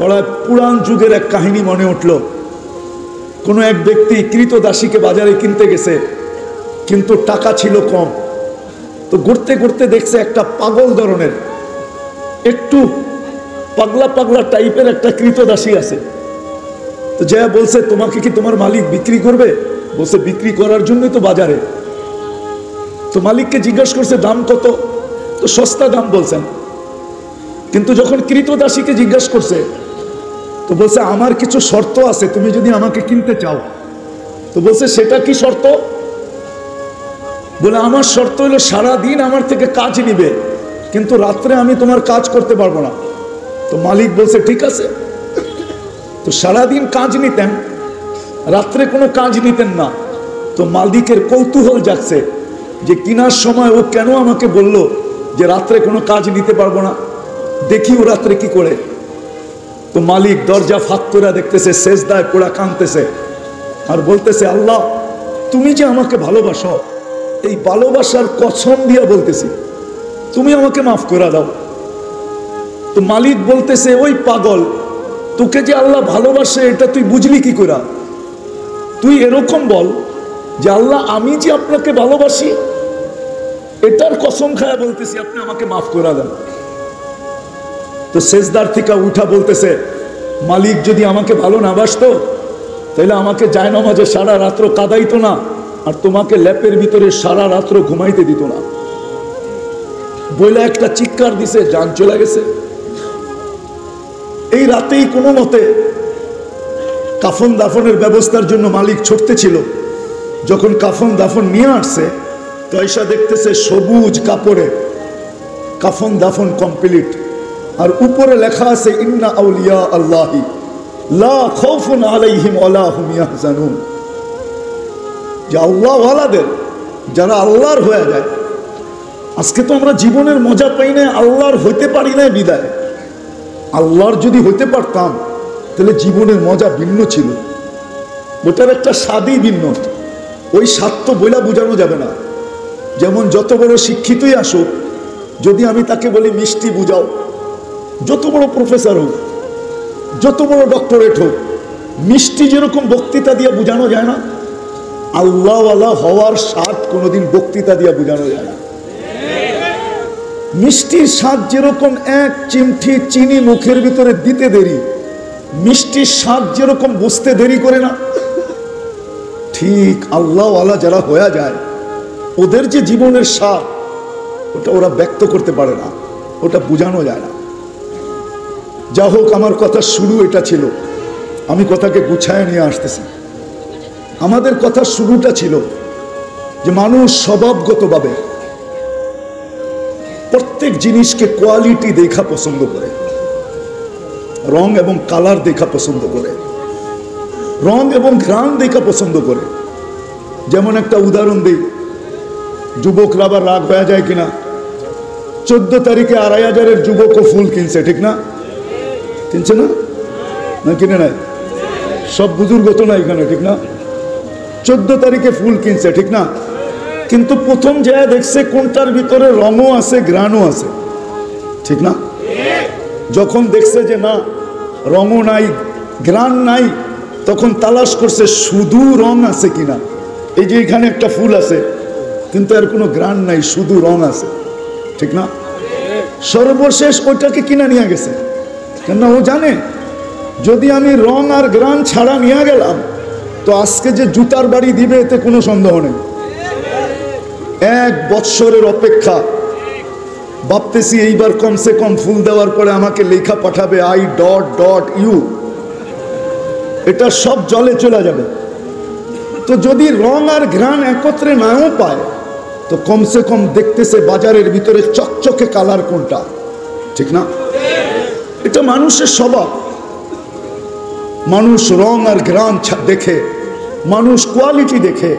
পড়ায় পুরান যুগের এক কাহিনী মনে উঠল। কোনো এক ব্যক্তি কৃতদাসীকে বাজারে কিনতে গেছে, কিন্তু টাকা ছিল কম। তো ঘুরতে ঘুরতে দেখছে একটা পাগল ধরনের, একটু পাগলা পাগলা টাইপের একটা কৃতদাসী আছে। তো যা বলছে, তোমাকে কি তোমার মালিক বিক্রি করবে? বলছে, বিক্রি করার জন্যই তো বাজারে। তো মালিককে জিজ্ঞাসা করছে দাম কত? তো সস্তা দাম বলছেন। কিন্তু যখন কৃতদাসীকে জিজ্ঞাসা করছে, তো বলছে, আমার কিছু শর্ত আছে, তুমি যদি আমাকে কিনতে চাও। তো বলছে, সেটা কি শর্ত? বলে, আমার শর্ত হলো সারাদিন আমার থেকে কাজ নিবে, কিন্তু রাত্রে আমি তোমার কাজ করতে পারবো না। তো মালিক বলছে, ঠিক আছে। তো সারাদিন কাজ নিতেন, রাত্রে কোনো কাজ নিতেন না। তো মালিকের কৌতূহল জাগছে যে কিনার সময় ও কেন আমাকে বলল যে রাত্রে কোনো কাজ নিতে পারবো না, দেখি ও রাত্রে কি করে। তো মালিক দরজা ফাঁক করে দেখতেছে, সেজদায় পোড়া কাঁদতেছে আর বলতেছে, আল্লাহ তুমি যে আমাকে ভালোবাসো, এই ভালোবাসার কসম দিয়া বলতেছি, তুমি আমাকে মাফ করে দাও। তো মালিক বলতেছে, ওই পাগল, তোকে যে আল্লাহ ভালোবাসে এটা তুই বুঝলি কি করে? তুই এরকম বল যে আল্লাহ আমি যে আপনাকে ভালোবাসি, এটার কসম খায়া বলতেছি আপনি আমাকে মাফ করে দেন। তো সেজদার থেকে উঠা বলতেছে, মালিক যদি আমাকে ভালো না বাসতো তাহলে আমাকে জায়নামাজে সারা রাত্র কাঁদাইতো না, আর তোমাকে ল্যাপের ভিতরে সারা রাত্র ঘুমাইতে দিত না। বইলা একটা চিৎকার দিছে, জান চলে গেছে। এই রাতেই কোনো মতে কাফন দাফনের ব্যবস্থার জন্য মালিক ছুটতে ছিল। যখন কাফন দাফন নিয়ে আসছে, তো এসা দেখতেছে সবুজ কাপড়ে কাফন দাফন কমপ্লিট, আর উপরে লেখা আছে, ইন্না আউলিয়া আল্লাহি লা খাউফুন আলাইহিম ওয়ালা হুম ইয়াহজানুন। যে আল্লাহ ওয়ালাদের, যারা আল্লাহর হয়ে যায়। আজকে তো আমরা জীবনের মজা পাই না, আল্লাহর হইতে পারি না বিদায়। আল্লাহর যদি হইতে পারতাম তাহলে জীবনের মজা ভিন্ন ছিল, ওটার একটা স্বাদই ভিন্ন। ওই স্বাদ তো বইলা বোঝানো যাবে না। যেমন যত বড় শিক্ষিতই আসুক, যদি আমি তাকে বলি মিষ্টি বুঝাও, যত বড় প্রফেসর হোক, যত বড় ডক্টরেট হোক, মিষ্টি যেরকম বক্তৃতা দিয়ে বোঝানো যায় না, আল্লাহওয়ালা হওয়ার স্বাদ কোনোদিন বক্তৃতা দিয়ে বোঝানো যায় না। মিষ্টির স্বাদ যেরকম এক চিমটি চিনি মুখের ভিতরে দিতে দেরি, মিষ্টির স্বাদ যেরকম বুঝতে দেরি করে না, ঠিক আল্লাহওয়ালা যারা হয়ে যায়, ওদের যে জীবনের স্বাদ, ওটা ওরা ব্যক্ত করতে পারে না, ওটা বোঝানো যায় না। যা হোক, আমার কথা শুরু এটা ছিল, আমি কথাকে গুছায় নিয়ে আসতেছি। আমাদের কথার শুরুটা ছিল যে মানুষ স্বভাবগতভাবে প্রত্যেক জিনিসকে কোয়ালিটি দেখা পছন্দ করে, রং এবং কালার দেখা পছন্দ করে, রং এবং ঘ্রাণ দেখা পছন্দ করে। যেমন একটা উদাহরণ দিই, যুবকরা আবার রাগ হয়ে যায় কিনা, 14 তারিখে 2500-এর যুবকও ফুল কিনছে, ঠিক না? কিনছে না? না কিনে নাই? সব বুজুর্গ তো না এখানে, ঠিক না? 14 তারিখে ফুল কিনছে, ঠিক না? কিন্তু প্রথম যায় দেখছে কোনটার ভিতরে রঙও আছে, ঘ্রাণও আছে, ঠিক না? যখন দেখছে যে না, রঙও নাই, ঘ্রাণ নাই, তখন তালাশ করছে শুধু রং আছে কিনা। এই যে এখানে একটা ফুল আছে, কিন্তু এর কোনো ঘ্রাণ নাই, শুধু রং আছে, ঠিক না? সর্বশেষ ওইটাকে কিনা নিয়ে গেছে, কেন ও জানে যদি আমি রং আর ঘ্রাণ ছাড়া নিয়ে গেলাম, তো আজকে যে জুতার বাড়ি দিবে এতে কোনো সন্দেহ নেই। 1 বৎসরের অপেক্ষা, ভাবতেছি এইবার কমসে কম ফুল দেওয়ার পরে আমাকে লেখা পাঠাবে I.U, এটা সব জলে চলে যাবে। তো যদি রং আর ঘ্রাণ একত্রে নাও পায়, তো কমসে কম দেখতেছে বাজারের ভিতরে চকচকে কালার কোনটা, ঠিক না? এটা মানুষের স্বভাব। মানুষ রং আর ঘ্রাণ দেখে, মানুষ কোয়ালিটি দেখে।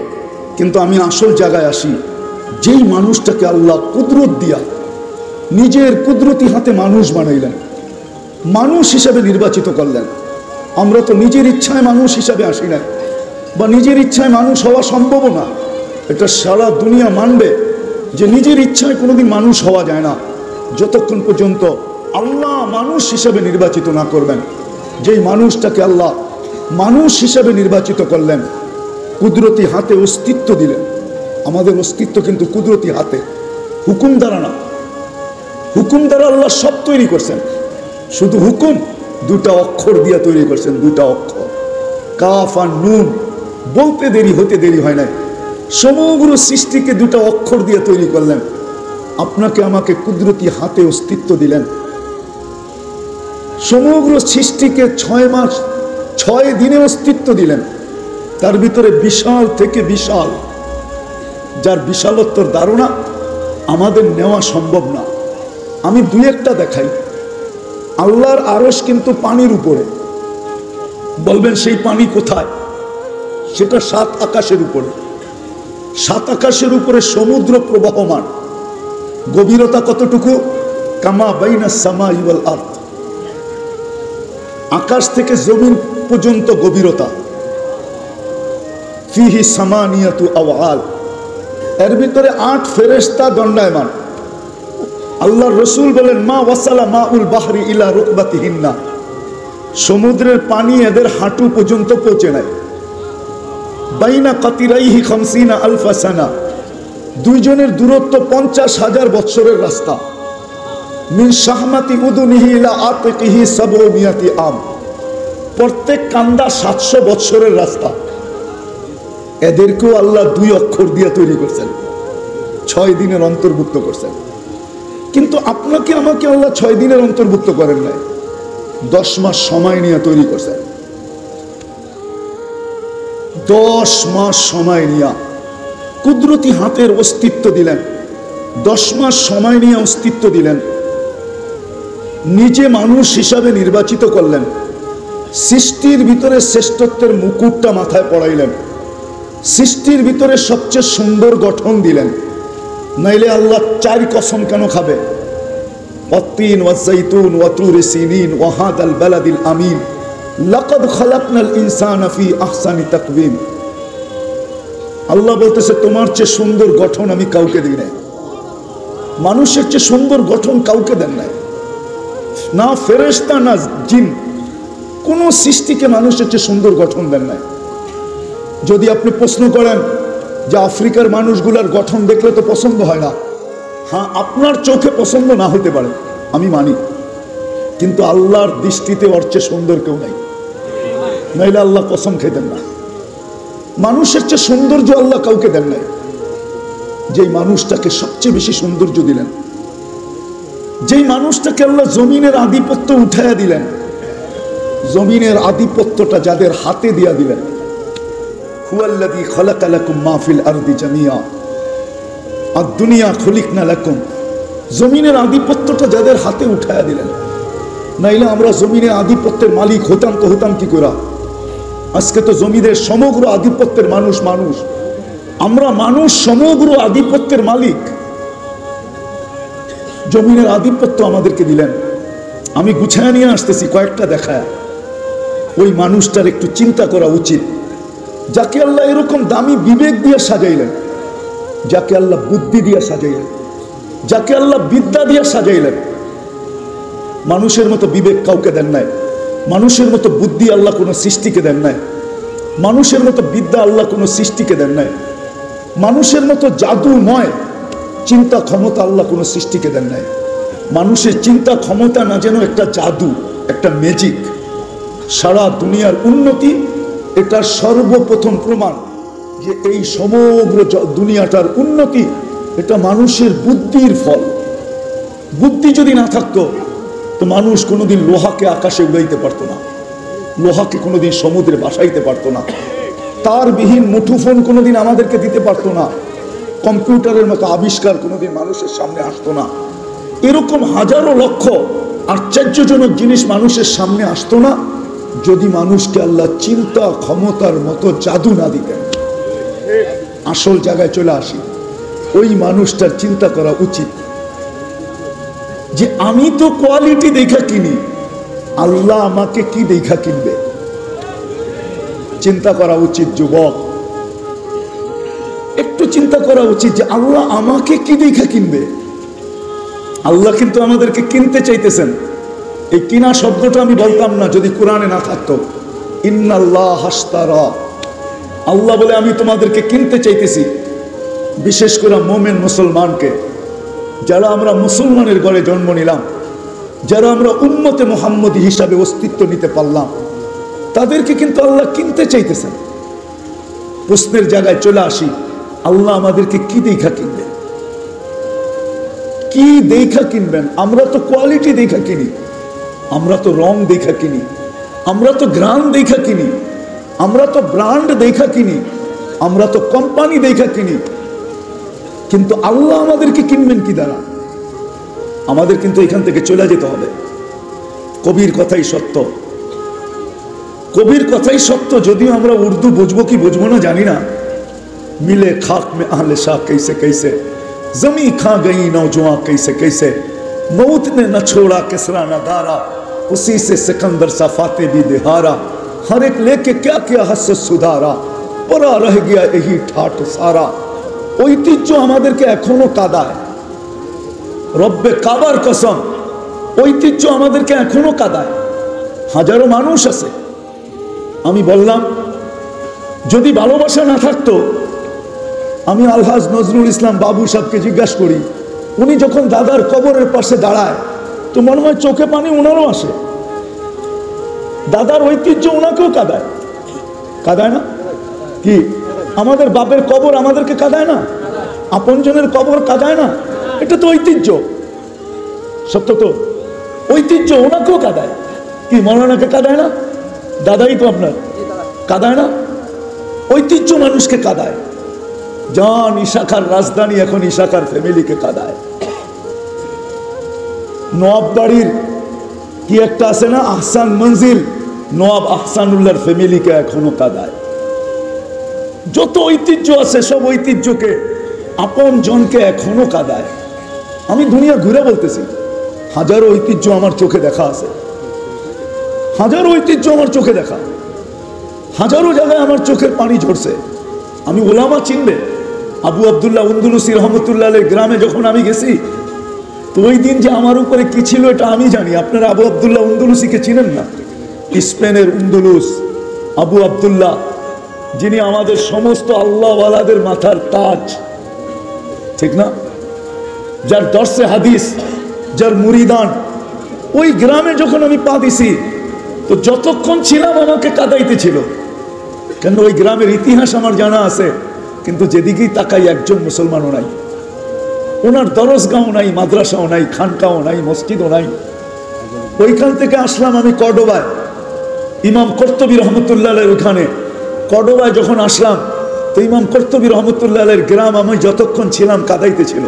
কিন্তু আমি আসল জায়গায় আসি, যেই মানুষটাকে আল্লাহ কুদরত দিয়া নিজের কুদরতি হাতে মানুষ বানাইলেন, মানুষ হিসাবে নির্বাচিত করলেন। আমরা তো নিজের ইচ্ছায় মানুষ হিসাবে আসি না, বা নিজের ইচ্ছায় মানুষ হওয়া সম্ভব না। এটা সারা দুনিয়া মানবে যে নিজের ইচ্ছায় কোনোদিন মানুষ হওয়া যায় না, যতক্ষণ পর্যন্ত আল্লাহ মানুষ হিসাবে নির্বাচিত না করবেন। যেই মানুষটাকে আল্লাহ মানুষ হিসেবে নির্বাচিত করলেন, কুদরতি হাতে অস্তিত্ব দিলেন। আমাদের অস্তিত্ব কিন্তু কুদরতি হাতে, হুকুম দ্বারা না। হুকুম দ্বারা আল্লাহ সব তৈরি করছেন, শুধু হুকুম দুটা অক্ষর দিয়ে তৈরি করছেন, দুটা অক্ষর কাফ আর নুন। বলতে দেরি হতে দেরি হয় নাই, সমগ্র সৃষ্টিকে দুটা অক্ষর দিয়ে তৈরি করলেন। আপনাকে আমাকে কুদরতি হাতে অস্তিত্ব দিলেন। সমগ্র সৃষ্টিকে 6 মাস 6 দিনে অস্তিত্ব দিলেন। তার ভিতরে বিশাল থেকে বিশাল, যার বিশালত্বর ধারণা আমাদের নেওয়া সম্ভব না। আমি দুই একটা দেখাই। আল্লাহর আরশ কিন্তু পানির উপরে। বলবেন সেই পানি কোথায়? সেটা 7 আকাশের উপরে। 7 আকাশের উপরে সমুদ্র প্রবাহমান। গভীরতা কতটুকু? কামা বাইনাস সামাই ওয়াল আরদ। আকাশ থেকে জমিন পর্যন্ত গভীরতা। ফিহি সামানিয়াতু আওয়াল। এর ভিতরে 8 ফেরেশতা দণ্ডায়মান। আল্লাহর রাসূল বলেন, মা ওয়াসালা মাউল বাহরি ইলা রুকবাতিহিন্না। সমুদ্রের পানি এদের হাঁটু পর্যন্ত পৌঁছে নাই। বাইনা কাতিরাইহি 50 আলফা সানা। দুইজনের দূরত্ব 50,000 বছরের রাস্তা। মিন শাহমাতি উদুনিহি ইলা আতিকিহি 700 আম। প্রত্যেক কান্দা 700 বছরের রাস্তা। এদেরকেও আল্লাহ 2 অক্ষর দিয়ে তৈরি করছেন, 6 দিনের অন্তর্ভুক্ত করছেন। কিন্তু আপনাকে আমাকে আল্লাহ 6 দিনের অন্তর্ভুক্ত করেন নাই, 10 মাস সময় নিয়ে তৈরি করছেন। 10 মাস সময় নিয়ে কুদরতি হাতের অস্তিত্ব দিলেন। 10 মাস সময় নিয়ে অস্তিত্ব দিলেন। নিজে মানুষ হিসাবে নির্বাচিত করলেন। সৃষ্টির ভিতরে শ্রেষ্ঠত্বের মুকুটটা মাথায় পড়াইলেন। সৃষ্টির ভিতরে সবচেয়ে সুন্দর গঠন দিলেন। নাইলে আল্লাহ 4 কসম কেন খাবে? ওয়াত্তিন ওয়াজ্জাইতুন ওয়া তুরি সিনিন ওয়া হাদাল বালাদিল আমিন লাকাদ খালাকনাল ইনসানা ফি আহসানি তাকওয়িম। আল্লাহ বলতেছে, তোমার চেয়ে সুন্দর গঠন আমি কাউকে দিই নাই। মানুষের চেয়ে সুন্দর গঠন কাউকে দেন নাই, না ফেরেশতা না জিন, কোন সৃষ্টিকে মানুষের চেয়ে সুন্দর গঠন দেন নাই। যদি আপনি প্রশ্ন করেন যে আফ্রিকার মানুষগুলার গঠন দেখলে তো পছন্দ হয় না, হ্যাঁ আপনার চোখে পছন্দ না হতে পারে, আমি মানি, কিন্তু আল্লাহর দৃষ্টিতে ওর চেয়ে সুন্দর কেউ নাই, নাইলে আল্লাহ কসম খেতেন না। মানুষের চেয়ে সৌন্দর্য আল্লাহ কাউকে দেন নাই। যেই মানুষটাকে সবচেয়ে বেশি সৌন্দর্য দিলেন, যেই মানুষটাকে আল্লাহ জমিনের আধিপত্য উঠাইয়া দিলেন, জমিনের আধিপত্যটা যাদের হাতে দিয়া দিলেন, হুয়াল্লাযী খালাকা লাকুম মা ফিল আরদি জামিয়া আদ-দুনিয়া খুলিকনা লাকুম। জমিনের আধিপত্যটা যাদের হাতে উঠাইয়া দিলেন, নাইলে আমরা জমিনের আধিপত্যের মালিক হতাম তো হতাম কি করে? আজকে তো জমিনের সমগ্র আধিপত্যের মানুষ মানুষ, আমরা মানুষ সমগ্র আধিপত্যের মালিক। জমিনের আধিপত্য আমাদেরকে দিলেন। আমি গুছায় নিয়ে আসতেছি কয়েকটা দেখায়। ওই মানুষটার একটু চিন্তা করা উচিত, যাকে আল্লাহ এরকম দামি বিবেক দিয়ে সাজাইলেন, যাকে আল্লাহ বুদ্ধি দিয়ে সাজাইলেন, যাকে আল্লাহ বিদ্যা দিয়ে সাজাইলেন। মানুষের মতো বিবেক কাউকে দেন নাই, মানুষের মতো বুদ্ধি আল্লাহ কোনো সৃষ্টিকে দেন নাই, মানুষের মতো বিদ্যা আল্লাহ কোনো সৃষ্টিকে দেন নাই, মানুষের মতো জাদুময় চিন্তা ক্ষমতা আল্লাহ কোনো সৃষ্টিকে দেন নাই। মানুষের চিন্তা ক্ষমতা না যেন একটা জাদু, একটা ম্যাজিক। সারা দুনিয়ার উন্নতি এটা সর্বপ্রথম প্রমাণ যে এই সমগ্র দুনিয়াটার উন্নতি এটা মানুষের বুদ্ধির ফল। বুদ্ধি যদি না থাকতো তো মানুষ কোনোদিন লোহাকে আকাশে উড়াইতে পারতো না, লোহাকে কোনোদিন সমুদ্রে ভাসাইতে পারতো না, তারবিহীন মুঠোফোন কোনোদিন আমাদেরকে দিতে পারতো না, কম্পিউটারের মতো আবিষ্কার কোনোদিন মানুষের সামনে আসতো না। এরকম হাজারো লক্ষ আশ্চর্যজনক জিনিস মানুষের সামনে আসতো না যদি মানুষকে আল্লাহ চিন্তা ক্ষমতার মতো জাদু না দিতেন। আসল জায়গায় চলে আসি, ওই মানুষটার চিন্তা করা উচিত যে আমি তো কোয়ালিটি দেখা কিনি, আল্লাহ আমাকে কি দেখা কিনবে? চিন্তা করা উচিত যুবক, একটু চিন্তা করা উচিত যে আল্লাহ আমাকে কি দেখা কিনবে? আল্লাহ কিন্তু আমাদেরকে কিনতে চাইতেছেন, এই কিনা শব্দটা আমি বলতাম না যদি কোরআনে না থাকতো। ইন্নাল্লাহ হাশতারা, আল্লাহ বলে আমি তোমাদেরকে কিনতে চাইতেছি, বিশেষ করে মোমেন মুসলমানকে, যারা আমরা মুসলমানের ঘরে জন্ম নিলাম, যারা আমরা উম্মতে মুহাম্মদী হিসাবে অস্তিত্ব নিতে পারলাম, তাদেরকে কিন্তু আল্লাহ কিনতে চাইতেছেন। প্রশ্নের জায়গায় চলে আসি, আল্লাহ আমাদেরকে কি দেখা কিনবেন? কি দেখা কিনবেন? আমরা তো কোয়ালিটি দেখা কিনি, আমরা তো রং দেখা কিনি, আমরা তো গ্রাম দেখা কিনি, আমরা তো ব্র্যান্ড দেখা কিনি, আমরা তো কোম্পানি দেখা কিনি। কিন্তু আল্লাহ আমাদেরকে কিনবেন কি দ্বারা? আমাদের কিন্তু এখান থেকে চলে যেতে হবে। কবির কথাই সত্য, কবির কথাই সত্য। যদিও আমরা উর্দু বুঝবো কি বুঝবো না জানি না। मिले खाक में आहले शाह कैसे कैसे, जमी खा गई नौजवान कैसे कैसे, मौत ने न छोड़ा किसरा न दारा, उसी से सिकंदर सा फाते भी दिहारा, हर एक लेके क्या क्या हस सुधारा, परा रह गया यही ठाट सारा। ঐতিহ্য আমাদেরকে এখনো কাঁদায়, রব্বে কাবার কসম, ঐতিহ্য আমাদেরকে এখনো কাঁদায়। হাজারো মানুষ আছে। আমি বললাম যদি ভালোবাসা না থাকতো, আমি আলহাজ নজরুল ইসলাম বাবু সাহেবকে জিজ্ঞাসা করি, উনি যখন দাদার কবরের পাশে দাঁড়ায় তো মনে হয় চোখে পানি ওনারও আসে। দাদার ঐতিহ্য ওনাকেও কাঁদায়, কাঁদায় না? কি আমাদের বাপের কবর আমাদেরকে কাঁদায় না? আপনজনের কবর কাঁদায় না? এটা তো ঐতিহ্য, সত্য তো। ঐতিহ্য ওনাকেও কাঁদায়। কি মৌলানাকে কাঁদায় না? দাদাই তো আপনার, কাঁদায় না? ঐতিহ্য মানুষকে কাঁদায়। জান ইশাখার রাজধানী এখন ইশাখার ফ্যামিলিকে কাঁদায়। নওয়াব বাড়ির কি একটা আছে না, আহসান মঞ্জিল, নওয়াব আহসানুল্লাহর ফ্যামিলিকে এখনো কাঁদায়। যত ঐতিহ্য আছে সব ঐতিহ্যকে, আপন জনকে এখনো কাঁদায়। আমি দুনিয়া ঘুরে বলতেছি, হাজারো ঐতিহ্য আমার চোখে দেখা আছে, হাজারো ঐতিহ্য আমার চোখে দেখা, হাজারো জায়গায় আমার চোখের পানি ঝরছে। আমি ওলামা চিনবে, আবু আবদুল্লাহ উন্দুলুসি রহমতুল্লাহ গ্রামে যখন আমি গেছি, তো ওই দিন যে আমার উপরে কি ছিল এটা আমি জানি। আপনারা আবু আবদুল্লাহ উন্দুলুসিকে চিনেন না? স্পেনের উন্দুলুস আবু আবদুল্লাহ, যিনি আমাদের সমস্ত আল্লাহওয়ালাদের মাথার তাজ, ঠিক না? যার দর্শে হাদিস, যার মুরিদান। ওই গ্রামে যখন আমি পা দিছি তো যতক্ষণ ছিলাম আমাকে কাঁদাইতে ছিল। কেন? ওই গ্রামের ইতিহাস আমার জানা আছে, কিন্তু যেদিকেই তাকাই একজন মুসলমানও নাই। ওনার দরজগাঁও নাই, মাদ্রাসাও নাই, খানকাও নাই, মসজিদও নাই। ওইখান থেকে আসলাম আমি কর্ডোবায়, ইমাম কর্তবী রহমতুল্লাহ ওখানে। কর্ডোবায় যখন আসলাম তো ইমাম কর্তবী রহমতুল্লাহ গ্রাম আমি যতক্ষণ ছিলাম কাঁদাইতে ছিল।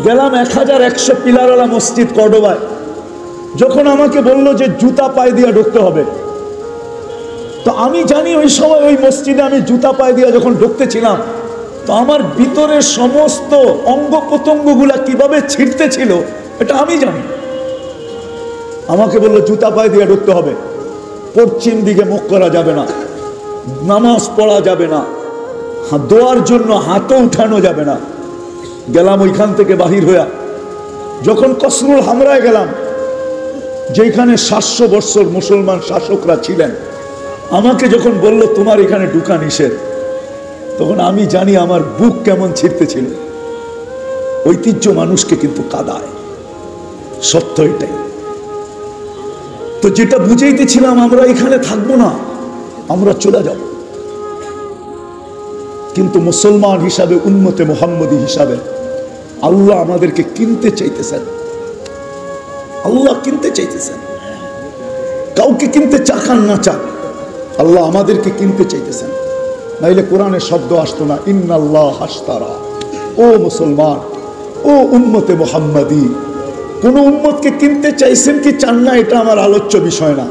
গেলাম 1100 পিলারওয়ালা মসজিদ কর্ডোবায়। যখন আমাকে বললো যে জুতা পায়ে দিয়ে ঢুকতে হবে, তো আমি জানি ওই সময় ওই মসজিদে আমি জুতা পায়ে দিয়ে যখন ঢুকতেছিলাম তো আমার ভিতরে সমস্ত অঙ্গ প্রত্যঙ্গগুলা কিভাবে ছিটতে ছিল এটা আমি জানি। আমাকে বললো জুতা পায়ে দিয়ে ঢুকতে হবে, পশ্চিম দিকে মুখ করা যাবে না, নামাজ পড়া যাবে না, দোয়ার জন্য হাতও উঠানো যাবে না। গেলাম ওইখান থেকে বাহির হইয়া, যখন কসরুল হামরায় গেলাম, যেখানে 700 বছর মুসলমান শাসকরা ছিলেন, আমাকে যখন বলল তোমার এখানে ঢুকা নিষেধ, তখন আমি জানি আমার বুক কেমন ছিঁড়তেছিল। ঐতিহ্য মানুষকে কিন্তু কাঁদায়, সত্য এটাই। তো যেটা বুঝাইতেছিলাম, আমরা এখানে থাকবো না, আমরা চলে যাব। কিন্তু মুসলমান হিসাবে, উম্মতে মুহাম্মদী হিসাবে আল্লাহ আমাদেরকে কিনতে চাইতেছেন। আল্লাহ কিনতে চাইতেছেন। কাউকে কিনতে চাকান না চাক, আল্লাহ আমাদেরকে কিনতে চাইতেছেন। নাইলে কোরআনের শব্দ আসতো না, ইন্নাল্লাহ হাশতারা। ও মুসলমান, ও উম্মতে মুহাম্মদী, কোন উম্মতকে কিনতে চাইছেন কি চান না এটা আমার আলোচ্য বিষয় না।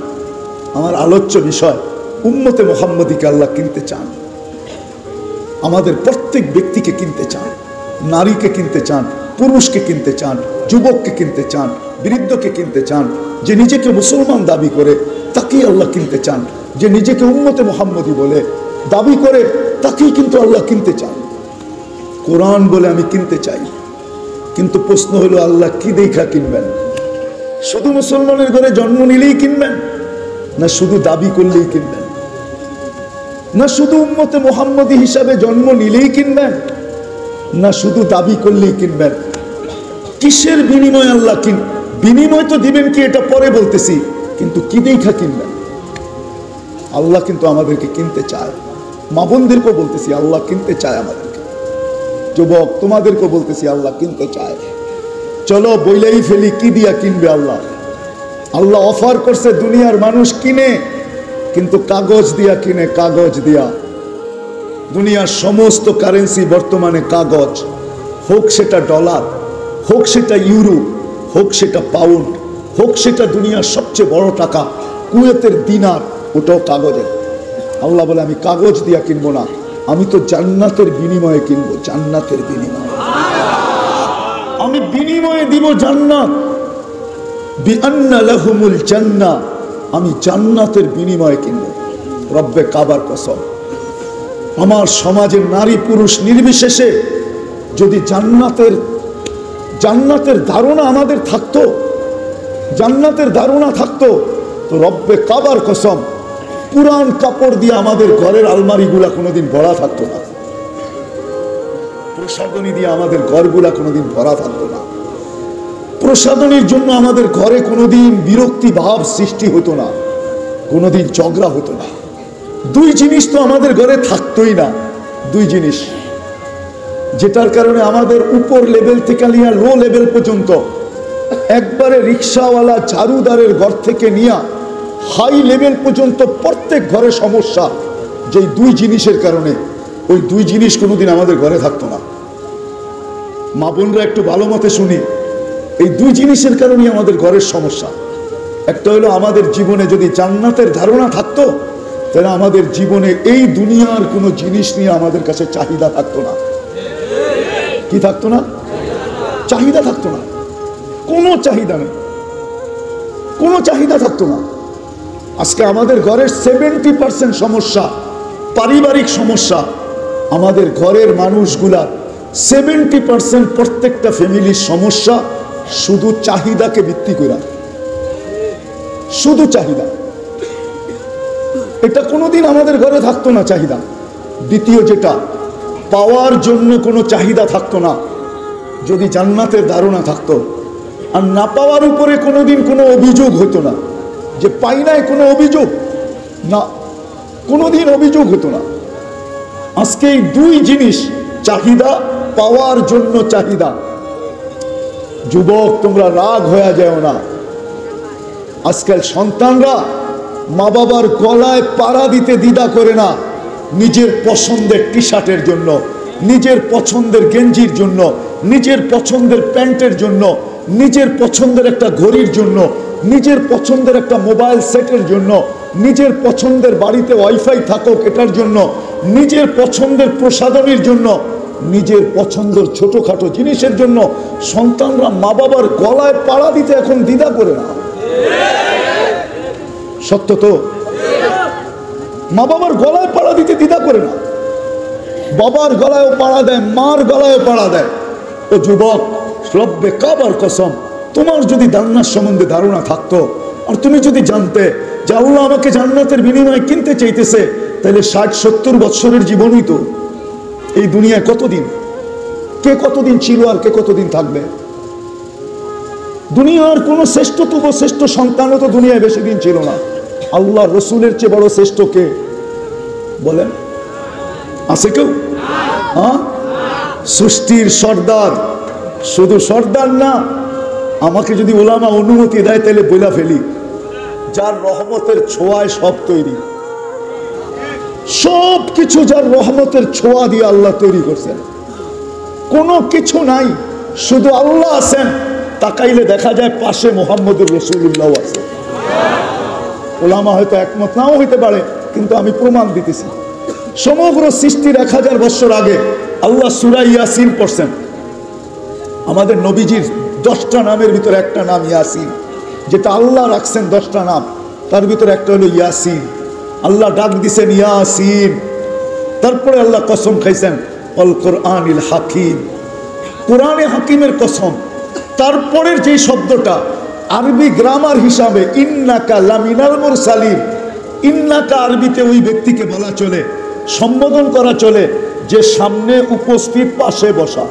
আমার আলোচ্য বিষয় উম্মতে মুহাম্মদীকে আল্লাহ কিনতে চান। আমাদের প্রত্যেক ব্যক্তিকে কিনতে চান, নারীকে কিনতে চান, পুরুষকে কিনতে চান, যুবককে কিনতে চান, বৃদ্ধকে কিনতে চান। যে নিজেকে মুসলমান দাবি করে তাকেই আল্লাহ কিনতে চান। যে নিজেকে উম্মতে মুহাম্মদী বলে দাবি করে তাকেই কিন্তু আল্লাহ কিনতে চান। কোরআন বলে আমি কিনতে চাই, কিন্তু প্রশ্ন হলো আল্লাহ কি দেখা কিনবেন? শুধু মুসলমানের ঘরে জন্ম নিলেই কিনবেন, না শুধু দাবি করলেই কিনবেন, না শুধু উম্মতে মুহাম্মদী হিসাবে জন্ম নিলেই কিনবেন, না শুধু দাবি করলেই কিনবেন? কিসের বিনিময় আল্লাহ বিনিময় তো দিবেন কি এটা পরে বলতেছি, কিন্তু কি দেখা কিনবেন? আল্লাহ কিন্তু আমাদেরকে কিনতে চায়। মা বোনদেরকেও বলতেছি আল্লাহ কিনতে চায় আমাদেরকে। যুবক তোমাদেরকেও বলতেছি আল্লাহ কিনতে চায়। চলো বইলেই ফেলি, কি দিয়া কিনবে আল্লাহ? আল্লাহ অফার করছে দুনিয়ার মানুষ কিনে, কিন্তু কাগজ দিয়া কিনে, কাগজ দিয়া। দুনিয়ার সমস্ত কারেন্সি বর্তমানে কাগজ, হোক সেটা ডলার, হোক সেটা ইউরো, হোক সেটা পাউন্ড, হোক সেটা দুনিয়ার সবচেয়ে বড় টাকা কুয়েতের দিনার, ওটাও কাগজের। আল্লাহ বলে আমি কাগজ দিয়া কিনবো না, আমি তো জান্নাতের বিনিময়ে কিনবো, জান্নাতের বিনিময়ে আমি বিনিময়ে দিব জান্নাত। বিআন্না লাহুমুল জান্নাহ, আমি জান্নাতের বিনিময়ে কিনবো। রব্বে কাবার কসম, আমার সমাজের নারী পুরুষ নির্বিশেষে যদি জান্নাতের ধারণা আমাদের থাকতো, জান্নাতের ধারণা থাকতো, তো রব্বে কাবার কসম পুরান কাপড় দিয়ে আমাদের ঘরের আলমারিগুলা কোনোদিন ভরা থাকতো না, প্রসাধনী দিয়ে আমাদের ঘরগুলা কোনোদিন ভরা থাকতো না, প্রসাধনীর জন্য আমাদের ঘরে কোনোদিন বিরক্তি ভাব সৃষ্টি হতো না, কোনোদিন ঝগড়া হতো না। দুই জিনিস তো আমাদের ঘরে থাকতোই না, দুই জিনিস, যেটার কারণে আমাদের উপর লেভেল থেকে নিয়ে লো লেভেল পর্যন্ত, একবারে রিক্সাওয়ালা ঝাড়ুদারের ঘর থেকে নিয়ে হাই লেভেল পর্যন্ত প্রত্যেক ঘরে সমস্যা। যেই দুই জিনিসের কারণে, ওই দুই জিনিস কোনোদিন আমাদের ঘরে থাকতো না। মা বোনরা একটু ভালো মতে শুনি, এই দুই জিনিসের কারণেই আমাদের ঘরের সমস্যা। একটা হলো আমাদের জীবনে যদি জান্নাতের ধারণা থাকতো, তাহলে আমাদের জীবনে এই দুনিয়ার কোনো জিনিস নিয়ে আমাদের কাছে চাহিদা থাকতো না। কি থাকতো না? চাহিদা থাকতো না, কোনো চাহিদা নেই, কোনো চাহিদা থাকতো না। আজকে আমাদের ঘরের 70% সমস্যা পারিবারিক সমস্যা। আমাদের ঘরের মানুষগুলা 70% প্রত্যেকটা ফ্যামিলির সমস্যা শুধু চাহিদাকে ভিত্তি করে, শুধু চাহিদা। এটা কোনোদিন আমাদের ঘরে থাকতো না চাহিদা। দ্বিতীয় যেটা, পাওয়ার জন্য কোনো চাহিদা থাকতো না যদি জান্নাতের ধারণা থাকতো। আর না পাওয়ার উপরে কোনোদিন কোনো অভিযোগ হতো না, যে পাই নাই কোনো অভিযোগ না, কোনোদিন অভিযোগ হতো না। আজকে এই দুই জিনিস, চাহিদা, পাওয়ার জন্য চাহিদা। যুবক তোমরা রাগ হয়ে যাও না, আজকাল সন্তানরা মা বাবার গলায় পাড়া দিতে দ্বিধা করে না, নিজের পছন্দের টি শার্টের জন্য, নিজের পছন্দের গেঞ্জির জন্য, নিজের পছন্দের প্যান্টের জন্য, নিজের পছন্দের একটা ঘড়ির জন্য, নিজের পছন্দের একটা মোবাইল সেটের জন্য, নিজের পছন্দের বাড়িতে ওয়াইফাই থাকুক এটার জন্য, নিজের পছন্দের প্রসাধনীর জন্য, নিজের পছন্দের ছোটখাটো জিনিসের জন্য সন্তানরা মা বাবার গলায় পাড়া দিতে এখন দ্বিধা করে না। সত্য তো? মা বাবার গলায় পাড়া দিতে দ্বিধা করে না, বাবার গলায়ও পাড়া দেয়, মার গলায়ও পাড়া দেয়। ও যুবক, রব্বে কাবার কসম, তোমার যদি জান্নাত সম্বন্ধে ধারণা থাকতো, আর তুমি যদি জানতে যে আল্লাহ আমাকে জান্নাতের বিনিময়ে কিনতে চাইতেছে, তাহলে 60-70 বছরের জীবনই তো। এই দুনিয়ায় কতদিন, কে কতদিন ছিল আর কে কতদিন থাকবে? দুনিয়ার কোন শ্রেষ্ঠতম শ্রেষ্ঠ সন্তানও তো দুনিয়ায় বেশি দিন ছিল না। আল্লাহ রসুলের চেয়ে বড় শ্রেষ্ঠ কে বলেন? আছে কেউ? হ্যাঁ, সৃষ্টির সর্দার, শুধু সর্দার না, আমাকে যদি ওলামা অনুমতি দেয় তাহলে বইলা ফেলি, যার রহমতের ছোঁয়ায় সব তৈরি, সব কিছু যার রহমতের ছোঁয়া দিয়ে আল্লাহ তৈরি করছেন। কোনো কিছু নাই, শুধু আল্লাহ আছেন। তাকাইলে দেখা যায় পাশে মুহাম্মদুর রাসূলুল্লাহ আছে। ওলামা হয়তো একমত নাও হইতে পারে, কিন্তু আমি প্রমাণ দিতেছি। সমগ্র সৃষ্টির 1000 বছর আগে আল্লাহ সূরা ইয়াসিন পড়ছেন। আমাদের নবীজির 10টা নামের ভিতরে একটা নাম ইয়াসিন, যেটা আল্লাহ রাখছেন 10টা নাম, তার ভিতরে একটা হলো ইয়াসিন। আল্লাহ ডাক দিছেন ইয়াসিন, তারপরে আল্লাহ কসম খাইছেন আল কোরআনিল হাকিম, কোরআনে হাকিমের কসম। তারপরের যে শব্দটা আরবি গ্রামার হিসাবে ইন্নাকা লামিনাল মুরসালিন, ইন্নাকা আরবিতে ওই ব্যক্তিকে বলা চলে, সম্বোধন করা চলে যে সামনে উপস্থিত পাশে বসা,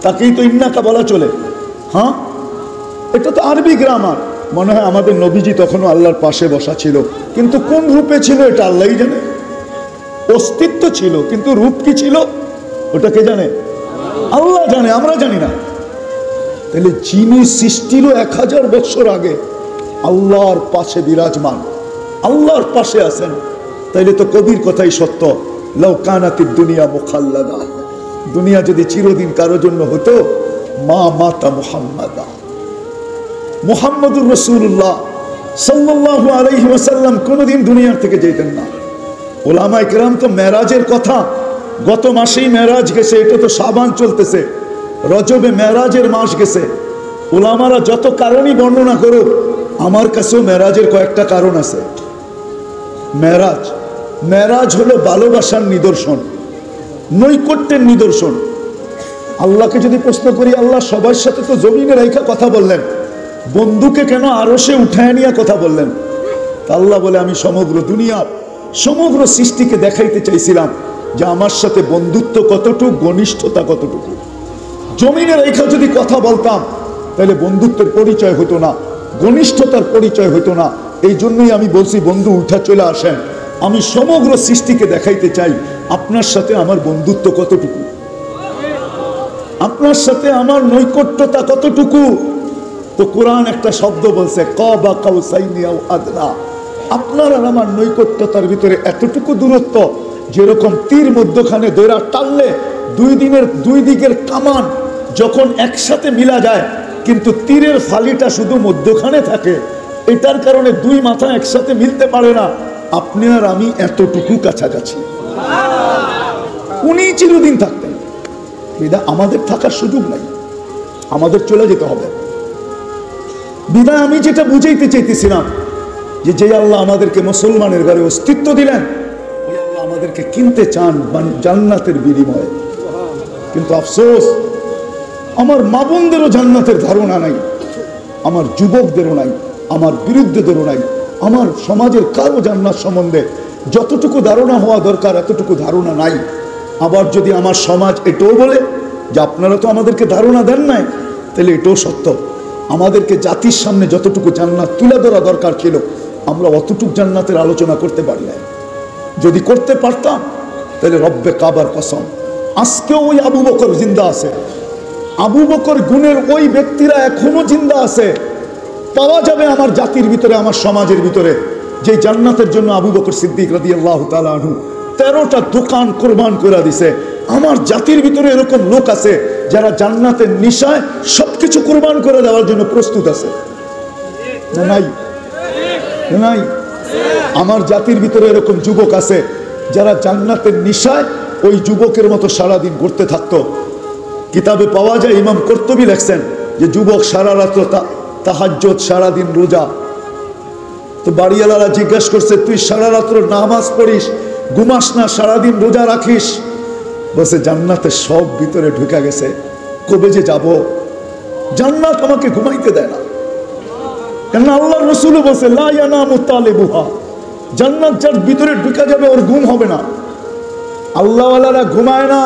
তাকেই তো ইন্নাকা বলা চলে। হ্যাঁ, এটা তো আরবি গ্রামার। মনে হয় আমাদের নবীজি তখনও আল্লাহর পাশে বসা ছিল, কিন্তু কোন রূপে ছিল এটা আল্লাহই জানে। অস্তিত্ব ছিল, কিন্তু রূপ কি ছিল ওটা কে জানে? আল্লাহ জানে, আমরা জানি না। তাহলে যিনি সৃষ্টির 1000 বছর আগে আল্লাহর পাশে বিরাজমান, আল্লাহর পাশে আছেন, তাইলে তো কবির কথাই সত্য, লাউ কানাতিদ দুনিয়া মুখাল্লাদা, দুনিয়া যদি চিরদিন কারো জন্য হতো, মা মাতা মুহাম্মাদা, মুহাম্মদুর রাসূলুল্লাহ সাল্লাল্লাহু আলাইহি ওয়াসাল্লাম কোনোদিন দুনিয়ার থেকে যেতেন না। ওলামায়ে কেরাম তো মেরাজের কথা, গত মাসেই মেরাজ গেছে, এটা তো শাবান চলতেছে, রজবে মেরাজের মাস গেছে। ওলামারা যত কারণই বর্ণনা করুক, আমার কাছেও মেরাজের কয়েকটা কারণ আছে। মেরাজ, মেরাজ হলো ভালোবাসার নিদর্শন, নৈকট্যের নিদর্শন। আল্লাহকে যদি প্রশ্ন করি, আল্লাহ সবার সাথে তো জমিনে রাইখা কথা বললেন, বন্ধুকে কেন আরশে উঠায় নিয়ে কথা বললেন? আল্লাহ বলে, আমি সমগ্র দুনিয়ার সমগ্র সৃষ্টিকে দেখাইতে চাইছিলাম যে আমার সাথে বন্ধুত্ব কতটুকু, ঘনিষ্ঠতা কতটুকু। জমিনে রেখা যদি কথা বলতাম তাহলে বন্ধুত্বের পরিচয় হতো না, ঘনিষ্ঠতার পরিচয় হতো না। এই জন্যই আমি বলছি, বন্ধু উঠা চলে আসেন, আমি সমগ্র সৃষ্টিকে দেখাইতে চাই আপনার সাথে আমার বন্ধুত্ব কতটুকু, আপনার সাথে আমার নৈকট্যতা কতটুকু। তো কোরআন একটা শব্দ বলছে, কাবা কাউসাইনি আও আদনা, আপনার আর আমার নৈকট্যতার ভিতরে এতটুকু দূরত্ব, যেরকম তীর মধ্যখানে দৈরা টানলে দুই দিকের কামান যখন একসাথে মিলা যায়, কিন্তু তীরের ফালিটা শুধু মধ্যখানে থাকে, এটার কারণে দুই মাথা একসাথে মিলতে পারে না। আপনি আর আমি এতটুকু কাছাকাছি। উনি চিরদিন থাকতেন, বিদায় আমাদের থাকার সুযোগ নাই, আমাদের চলে যেতে হবে। বিদায় আমি যেটা বুঝাইতে চাইতেছিলাম, যে আল্লাহ আমাদেরকে মুসলমানের ঘরে অস্তিত্ব দিলেন, ওই আল্লাহ আমাদেরকে কিনতে চান জান্নাতের বিনিময়ে। কিন্তু আফসোস, আমার মা বোনদেরও জান্নাতের ধারণা নাই, আমার যুবকদেরও নাই, আমার বিরুদ্ধেদেরও নাই, আমার সমাজের কারো জান্নাত সম্বন্ধে যতটুকু ধারণা হওয়া দরকার এতটুকু ধারণা নাই। আবার যদি আমার সমাজ এটাও বলে যে আপনারা তো আমাদেরকে ধারণা দেন নাই, তাহলে এটাও সত্য। আমাদেরকে জাতির সামনে যতটুকু জান্নাত তুলে ধরা দরকার ছিল, আমরা অতটুকু জান্নাতের আলোচনা করতে পারি না। যদি করতে পারতাম তাহলে রব্বে কাবার কসম, আজকেও ওই আবু বকর জিন্দা আছে, আবু বকর গুণের ওই ব্যক্তিরা এখনো জিন্দা আছে। পাওয়া যাবে আমার জাতির ভিতরে, আমার সমাজের ভিতরে, যে জান্নাতের জন্য আবু বকর সিদ্দিক রাদিয়াল্লাহু তাআলা আনহু 13টা দোকান কোরবান করে দিছে। আমার জাতির ভিতরে এরকম লোক আছে যারা জান্নাতের নিশায় সবকিছু কোরবান করে দেওয়ার জন্য প্রস্তুত আছে, নাই? নাই? আমার জাতির ভিতরে এরকম যুবক আছে যারা জান্নাতের নিশায় ওই যুবকের মতো সারাদিন ঘুরতে থাকতো। কিতাবে পাওয়া যায়, ইমাম কর্তুবী লেখছেন যে যুবক সারা রাত্র তাহাজ্জুদ, সারাদিন রোজা। তো বাড়িওয়ালারা জিজ্ঞেস করছে, তুই সারা রাত্র নামাজ পড়িস, ঘুমাস না, সারাদিন রোজা রাখিস? বলছে, জান্নাতের সব ভিতরে ঢুকে গেছে, কবে যে যাব, জান্নাত আমাকে ঘুমাইতে দেয় না। কেন আল্লাহর রাসূলও বলছে, লা ইয়ানামু তালিবুহা, জান্নাত যার ভিতরে ঢুকে যাবে ওর ঘুম হবে না। আল্লাহওয়ালারা ঘুমায় না,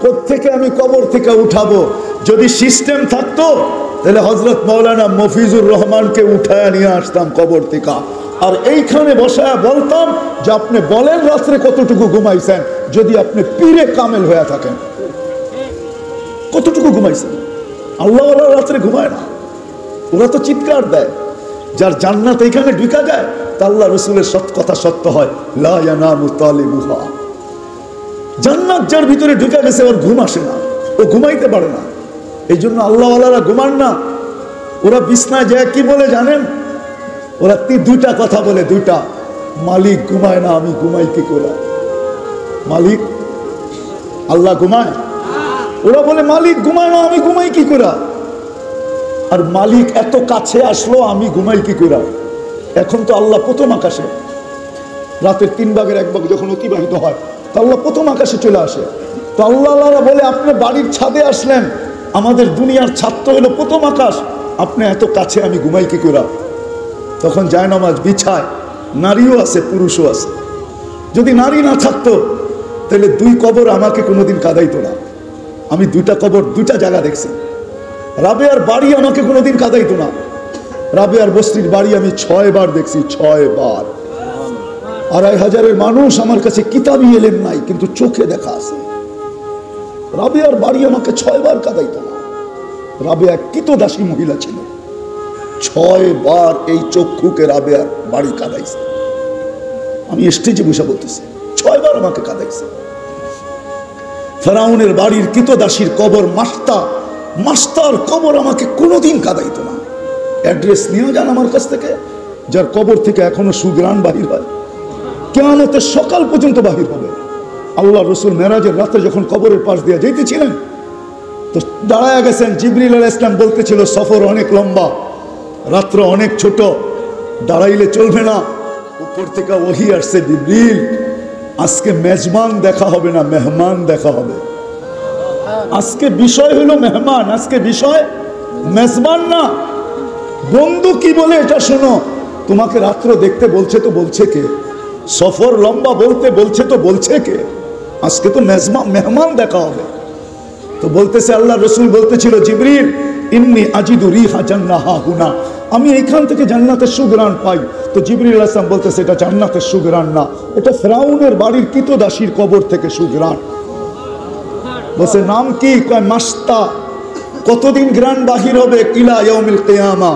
কোত্থেকে আমি কবর থেকে উঠাবো? যদি সিস্টেম থাকতো তাহলে হযরত মাওলানা মফিজুর রহমানকে উঠায় নিয়ে আসতাম কবর থেকে, আর এইখানে বসায় বলতাম যে আপনি বলেন রাত্রে কতটুকু ঘুমাইছেন, যদি আপনি পীরে কামেল হয়ে থাকেন, কতটুকু ঘুমাইছেন? আল্লাহওয়ালা রাত্রে ঘুমায় না, ওরা তো চিৎকার দেয়। যার জান্নাত এইখানে ঢুকা যায় তা আল্লাহ রাসূলের কথা সত্য হয়, লা ইয়ানামু তালিবুহা। জান্নাত যার ভিতরে ঢুকে গেছে ওর ঘুম আসে না, ও ঘুমাইতে পারে না। এই জন্য আল্লাহওয়ালারা ঘুমান না। ওরা বিছনায় যায় কি বলে জানেন? ওরা দুইটা কথা বলে, দুইটা, মালিক ঘুমায় না, আমি ঘুমাই কি করে? মালিক, আল্লাহ ঘুমায়? ওরা বলে মালিক ঘুমায় না, আমি ঘুমাই কি করে? আর মালিক এত কাছে আসলো, আমি ঘুমাই কি করে? এখন তো আল্লাহ প্রথম আকাশে, রাতের 3 ভাগের 1 ভাগ যখন অতিবাহিত হয় তো আল্লাহ প্রথম আকাশে চলে আসে। তো আল্লাহওয়ালারা বলে, আপনি বাড়ির ছাদে আসলেন, আমাদের দুনিয়ার ছাদ তো হলো প্রথম আকাশ, আপনি এত কাছে আমি ঘুমাই কি করা? তখন জায়নামাজ বিছায়, নারীও আছে পুরুষও আছে। যদি নারী না থাকতো তাহলে দুই কবর আমাকে কোনোদিন কাঁদাইতো না। আমি দুইটা কবর দুইটা জায়গা দেখছি। রাবেয়ার বাড়ি আমাকে কোনোদিন কাঁদাইতো না। রাবেয়ার বস্তির বাড়ি আমি 6 বার দেখছি, 6 বার। 2500 মানুষ আমার কাছে কিতাবি এলেন নাই, কিন্তু চোখে দেখা আছে। রাবেয়ার বাড়ি আমাকে 6 বার কাঁদাইতো না। রাবেয়া কিতদাসী মহিলা ছিল, 6 বার এই চক্ষুকে রাবেয়ার বাড়ি কাঁদাইছে। আমি স্টেজে বসে বলতেছি, 6 বার আমাকে কাঁদাইছে। ফেরাউনের বাড়ির কিতদাসীর কবর মাস্তার কবর আমাকে কোনোদিন কাঁদাইতো না। অ্যাড্রেস নিয়ে যান আমার কাছ থেকে, যার কবর থেকে এখনো সুগ্রাণ বাহির হয়, কিয়ামতের সকাল পর্যন্ত বাহির হবে। আল্লাহ রসুল মেরাজের রাতে যখন কবরের পাশ দিয়ে যেতেছিলেন তো দাঁড়ায় গেছেন। জিবরিল আলাইহিস সালাম বলতেছিল সফর অনেক লম্বা, রাত্র অনেক ছোট, দাঁড়াইলে চলবে না। উপর থেকে ওহী আসছে, জিবরিল আজকে মেজবান দেখা হবে না, মেহমান দেখা হবে। আজকে বিষয় হলো মেহমান, আজকে বিষয় মেজবান না। বন্ধু কি বলে এটা শোনো, তোমাকে রাত্র দেখতে বলছে তো বলছে কে? সফর লম্বা বলতে বলছে তো বলছে কে? আজকে তো মেহমান দেখা হবে। তো বলতেছে আল্লাহ রসুল বলতেছিল, জিবরিল ইন্নী আজিদু রিহা জান্নাহা হুনা, আমি এখান থেকে জান্নাতের সুঘ্রাণ পাই। তো জিবরিল আলাইহিস সালাম বলতেছে এটা জান্নাতের সুঘ্রাণ না, এটা ফেরাউনের বাড়ির কিতদাসীর কবর থেকে সুঘ্রাণ। বলছে নাম কি? কয় মাস্তা। কতদিন ঘ্রাণ বাহির হবে? ইলা ইয়াউমিল কিয়ামা,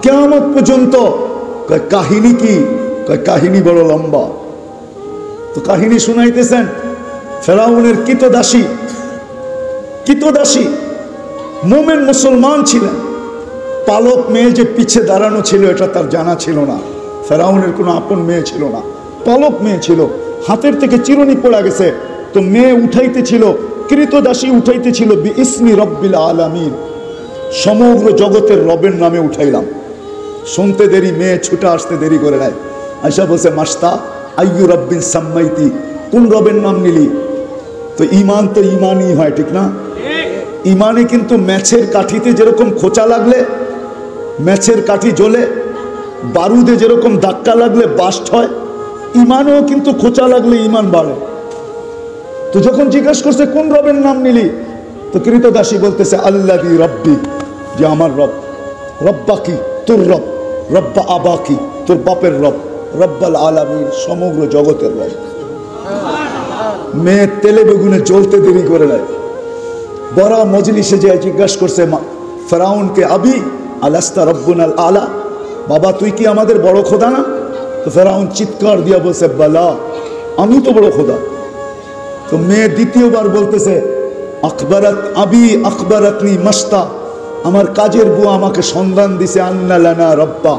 কিয়ামত পর্যন্ত। কয় কাহিনী কি? কয় কাহিনী বড় লম্বা। তো কাহিনী শুনাইতেছেন, ফেরাউনের কিতদাসী মোমেন মুসলমান ছিলেন। পালক মেয়ে যে পিছে দাঁড়ানো ছিল এটা তার জানা ছিল না। ফেরাউনের কোনো আপন মেয়ে ছিল না, পালক মেয়ে ছিল। হাতের থেকে চিরুনি পড়া গেছে, তো মেয়ে উঠাইতেছিল, কৃতদাসী উঠাইতেছিল বিইসমি রব্বিল আলামিন, সমগ্র জগতের রবের নামে উঠাইলাম। শুনতে দেরি, মেয়ে ছুটে আসতে দেরি করে নেয়। আয়সা বলছে মাস্তা আইয়ু রব্বিন সাম্মাইতি, কোন রবের নাম নিলি? তো ইমান তো ইমানই হয়, ঠিক না? ইমানে কিন্তু ম্যাচের কাঠিতে যেরকম খোঁচা লাগলে ম্যাচের কাঠি জ্বলে, বারুদে যেরকম ধাক্কা লাগলে বাস্ট হয়, ইমানেও কিন্তু খোঁচা লাগলে ইমান বাড়ে। তো যখন জিজ্ঞাসা করছে কোন রবের নাম নিলি, তো কৃতদাসী বলতেছে আল্লাযী রব্বি, যে আমার রব। রব্বা কি? তোর রব। রব্বা আবা কি? তোর বাপের রব। রব্বাল আলামিন, সমগ্র জগতের রব। মেয়ে তেলে বেগুনে জ্বলতে দেরি করে নেয়। বড় মজলিসে যে জিজ্ঞাসা করছে ফেরাউনকে, আবি আলাস্তা রব্বুনাল আলা, বাবা তুই কি আমাদের বড় খোদা না? তো ফেরাউন চিৎকার দিয়া বলছে বালা, আমি তো বড় খোদা। তো মেয়ে দ্বিতীয়বার বলতেছে আখবারাত আবি আখবারাতনি মাস্তা, আমার কাজের বুয়া আমাকে সন্ধান দিছে আন্না লানা রব্বা,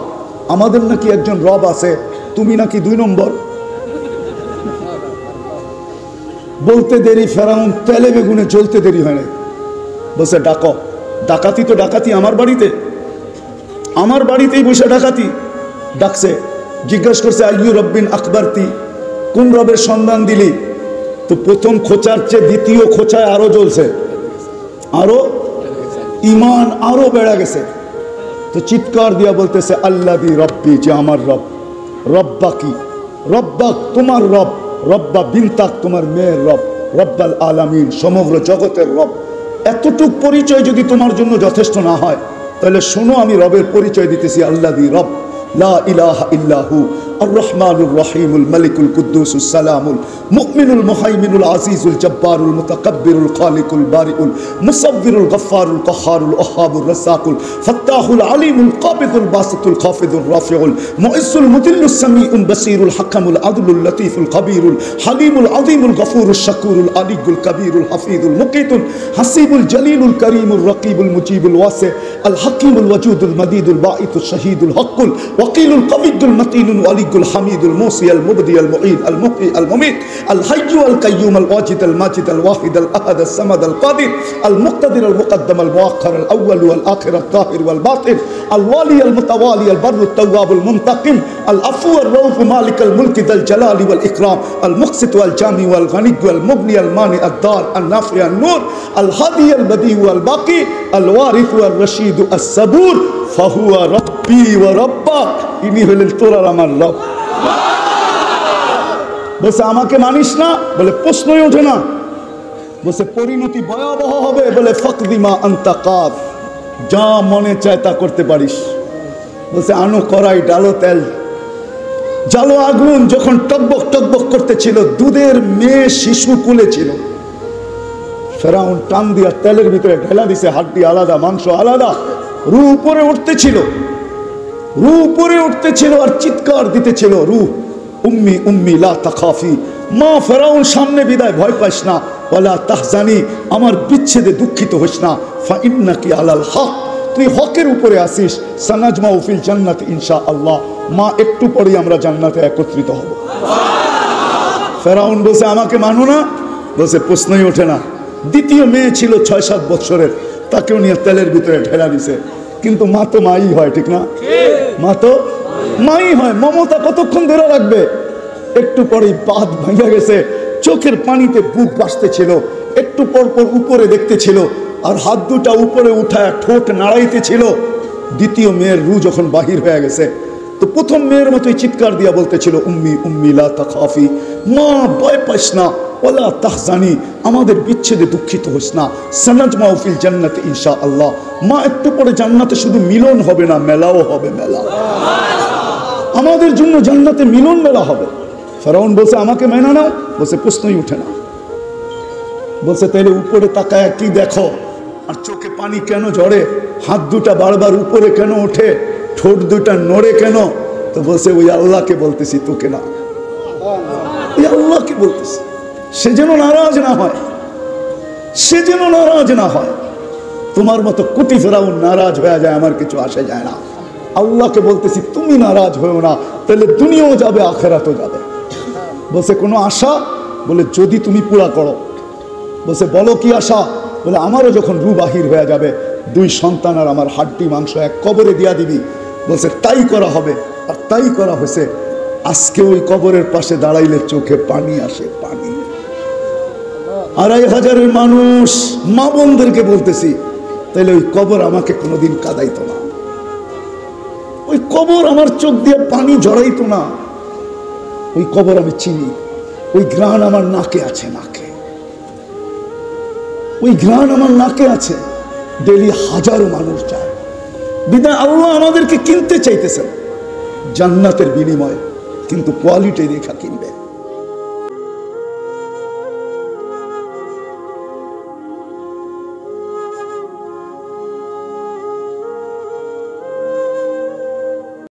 আমাদের নাকি একজন রব আছে, তুমি নাকি 2 নম্বর। বলতে দেরি, ফেরাউন তেলে বেগুনে জ্বলতে দেরি হয় না। বলছে ডাকো। ডাকাতি তো ডাকাতি আমার বাড়িতেই বসে ডাকাতি। ডাকছে, জিজ্ঞাসা করছে আইয়ু রব্বিন আকবারতি, কোন রবের সন্ধান দিলি? তো প্রথম খোঁচার চেয়ে দ্বিতীয় খোঁচায় আরো জ্বলছে, আরো ইমান আরো বেড়ে গেছে। তো চিৎকার দিয়া বলতেছে আল্লাযী রব্বি, যে আমার রব। রব্বা কি? রব্বাক তোমার রব, রব্বা বিনতাক তোমার মেয়ের রব, রব্বাল আলামিন, সমগ্র জগতের রব। এতটুক পরিচয় যদি তোমার জন্য যথেষ্ট না হয়, তাহলে শোনো আমি রবের পরিচয় দিতেছি। আল্লাযী রব লা ইলাহা ইল্লাহু আর রহমানুর রহিমুল মালিকুল কুদ্দুসুস সালামুল মুমিনুল মুহাইমিনুল আজিজুল জব্বারুল মুতাকাব্বিরুল খালিকুল বারিউল মুসাব্বিরুল গফফারুল কাহ্হারুল ওয়াহ্হাবুর রাসাকুল ফাত্তাহুল আলিমুল কাবিদুল বাসিতুল খাফিদুর রাফিউল মুইসুল মুদিল্লুস সামিউল বাসিরুল হাকামুল আদলুল লতীফুল খাবীরুল হালিমুল আযীমুল গফুরুশ শাকুরুল আলিয়ুল কবীরুল হাফিজুল মুকিতুল হাসিবুল জলিলুল করিমুল রকিবুল মুজিবুল ওয়াসি আল হাকিমুল ওয়াজুদুল মদিদুল বাঈতুশ শাহীদুল হকুল ওয়াকিলুল কবিয়ুল মতিনুল ওয়ালি মালিকুল হামিদুল মুসি আল মুবদি আল মুঈদ আল মুহয়ি আল মুমীত আল হাইয়্যু আল কাইয়্যুম আল ওয়াজিদ আল মাজিদ আল ওয়াহিদ আল আহাদ আল সামাদ আল কাদির আল মুক্তাদির আল মুকদ্দাম আল মুআখ্খার আল আউয়াল ওয়াল আখির আল যাহির ওয়াল বাতিন আল ওয়ালি আল মুতাওয়ালি আল বাররু আত তাওয়াব আল মুনতাকিম আল আফু আর রাউফ মালিক আল মুলকি যাল জালালি ওয়াল ইকরাম আল মুকসিত ওয়াল জামি ওয়াল গানি ওয়াল মুগনি আল মানি আদ দার আল নাফি আল নূর আল হাদি আল বদি ওয়াল বাকি আল ওয়ারিস ওয়াল রশিদ আস সাবুর ফাহুয়া রব্বি ওয়া রব্বাক। ইনি হলেন তোর আর আমার রব। বলছে আমাকে মানিস না, বলে প্রশ্নই ওঠে না। বলছে পরিণতি ভয়াবহ হবে, বলে ফাকদিমা আনতা কাদ, যা মনে চায় তা করতে পারিস। বলছে আনো কড়াই, ডালো তেল, জালো আগুন। যখন টকবক টকবক করতেছিল, দুধের মেয়ে শিশু কুলে ছিল। ফেরাউন টান দিয়া তেলের ভিতরে ঢেলা দিছে, হাড্ডি আলাদা, মাংস আলাদা, রু উপরে উঠতেছিল, রু উপরে উঠতেছিল আর চিৎকার দিতেছিল, রু উম্মি উম্মি লা তাখাফি, মা ফেরাউন সামনে বিদায়, ভয় পাইস না, ওয়ালা তাহজানি, আমার বিচ্ছেদে দুঃখিত হইস না, ফা ইন্নাকি আলাল হক, তুই হকের উপরে আসিস, সানাজমাউ ফিল জান্নাত ইনশাআল্লাহ, মা একটু পরেই আমরা জান্নাতে একত্রিত হব। ফেরাউন বলছে আমাকে মানো না, বলছে প্রশ্নই ওঠে না। দ্বিতীয় মেয়ে ছিল 6-7 বছরের, তাকেও নিয়ে তেলের ভিতরে ঢেলা দিছে। কিন্তু মা তো মাই হয়, ঠিক না? মা তো মাই হয়। মমতা কতক্ষণ ধরে রাখবে? একটু পরেই বাঁধ ভাঙা গেছে, চোখের পানিতে বুক ভাসতেছিল, একটু পর পর উপরে দেখতেছিল, আর হাত দুটা উপরে উঠায় ঠোঁট নাড়াইতেছিল। দ্বিতীয় মেয়ের রু যখন বাহির হয়ে গেছে, তো প্রথম মেয়ের মতোই চিৎকার দিয়া বলতেছিল, উম্মি উম্মি লা তাখাফি, মা ভয় পাইস না, ওয়ালা তাহজানি, আমাদের বিচ্ছেদে দুঃখিত হইস না, সানাজমাউ ফিল জান্নাত ইনশাআল্লাহ, মা একটু পরে জান্নাতে শুধু মিলন হবে না, মেলাও হবে, মেলা আমাদের জন্য জান্নাতে মিলন মেলা হবে। ফেরাউন বলছে আমাকে মেনে নাও, বলছে প্রশ্নই উঠে না। বলছে তাইলে উপরে তাকায় কি দেখো, আর চোখে পানি কেন ঝরে, হাত দুটা বারবার উপরে কেন ওঠে, ঠোঁট দুটা নড়ে কেন? তো বলছে ওই আল্লাহকে বলতেছি, তোকে না, ওই আল্লাহকে বলতেছি, সে যেন নারাজ না হয়, সে যেন নারাজ না হয়। তোমার মতো কোটি ফেরাউন নারাজ হয়ে যায়, আমার কিছু আসে যায় না। আল্লাহকে বলতেছি তুমি নারাজ হয়েও না, তাহলে দুনিয়াও যাবে, আখেরাতও যাবে। বলছে কোনো আশা? বলে যদি তুমি পুরা করো। বলছে বলো কি আশা? বলে আমারও যখন রু বাহির হয়ে যাবে, 2 সন্তান আর আমার হাড্ডি মাংস এক কবরে দিয়া দিবি। বলছে তাই করা হবে, আর তাই করা হয়েছে। আজকে ওই কবরের পাশে দাঁড়াইলে চোখে পানি আসে, পানি। 2500 মানুষ, মা বোনদেরকে বলতেছি, তাইলে ওই কবর আমাকে কোনোদিন কাঁদাইতো না, ওই কবর আমার চোখ দিয়ে পানি জড়াইতো না। ওই কবর আমি চিনি, ওই ঘ্রাণ আমার নাকে আছে, নাকে ওই ঘ্রাণ আমার নাকে আছে। ডেলি হাজারো মানুষ যায়। বিদায় আল্লাহ আমাদেরকে কিনতে চাইতেছেন জান্নাতের বিনিময়ে, কিন্তু কোয়ালিটি দেখা কিনবে।